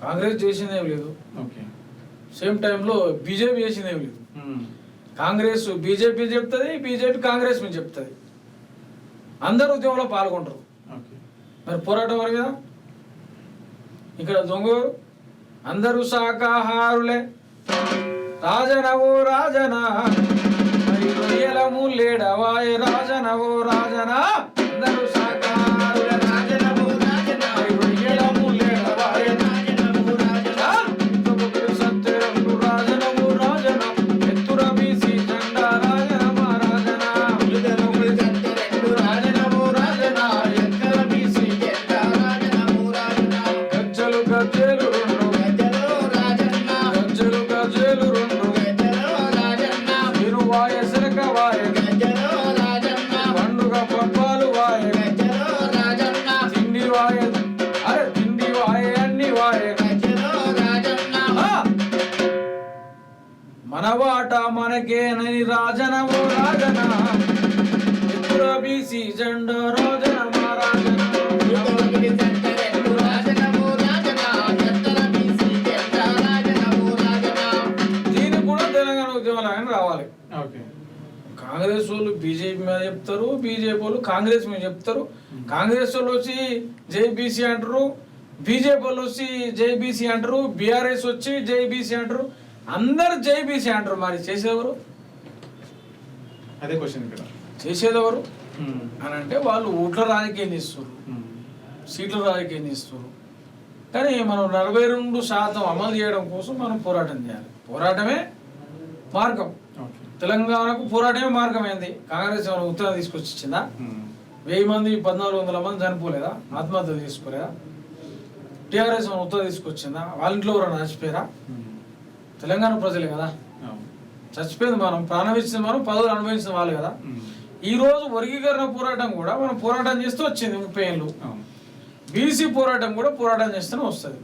కాంగ్రెస్ చేసిందేం లేదు. సేమ్ టైంలో బీజేపీ చేసిందేం లేదు. కాంగ్రెస్ బీజేపీ చెప్తుంది, బీజేపీ కాంగ్రెస్ మీద చెప్తుంది. అందరూ ఉద్యమంలో పాల్గొంటారు. మరి పోరాటం వారి మీద ఇక్కడ దొంగలు అందరూ శాకాహారులే. రాజనవో రాజనా మరి రొయ్యలము లేడవాయ రాజనవో రాజనా అందరూ శాకాహారులే. రాజనవో రాజనా మరి రొయ్యలము లేడవాయ రాజనవో రాజనా సత్యరంగు రాజనవో రాజనా ఎత్తుర బీసీ జెండా రాజనమా రాజనా రాజనవో రాజనా ఎత్తర బీసీ జెండా రాజనవో రాజనా గజ్జలు గజ్జలు పండుగ పప్పాలు వాయ తిండి వాయ అరే తిండి వాయ అన్ని వాయ మనవాట మనకేనని రాజనవో రాజనా ఎత్తుర బీసీ జెండా రాజనమా రాజనా దీనికి కూడా తెలంగాణ ఉద్యమాలు రావాలి. కాంగ్రెస్ వాళ్ళు బీజేపీ మీద చెప్తారు, బీజేపీ వాళ్ళు కాంగ్రెస్ మీద చెప్తారు. కాంగ్రెస్ వాళ్ళు వచ్చి జైబీసీ అంటారు, బీజేపీ వాళ్ళు వచ్చి జైబీసీ అంటారు, బీఆర్ఎస్ వచ్చి జైబీసీ అంటారు, అందరు జైబీసీ అంటారు. మరి చేసేదెవరు? అదే క్వశ్చన్ ఇక్కడ. చేసేదెవరు అని అంటే వాళ్ళు ఓట్ల రాజకీయం చేస్తారు, సీట్ల రాజకీయం చేస్తారు. కానీ మనం 42% అమలు చేయడం కోసం మనం పోరాటం చేయాలి. పోరాటమే మార్గం. తెలంగాణకు పోరాటమే మార్గమైంది. కాంగ్రెస్ ఏమైనా ఉత్తరం తీసుకొచ్చి ఇచ్చిందా? 1000 మంది 1400 మంది చనిపోలేదా? ఆత్మహత్య తీసుకోలేదా? టీఆర్ఎస్ ఏమైనా ఉత్తరం తీసుకొచ్చిందా? వాళ్ళ ఇంట్లో ఎవరైనా చచ్చిపోయారా? తెలంగాణ ప్రజలే కదా చచ్చిపోయింది. మనం ప్రాణం ఇచ్చింది, మనం పదవులు అనుభవించిన వాళ్ళు కదా. ఈ రోజు వర్గీకరణ పోరాటం కూడా మనం పోరాటం చేస్తూ వచ్చింది 30 ఏళ్ళు. బీసీ పోరాటం కూడా పోరాటం చేస్తూనే వస్తుంది.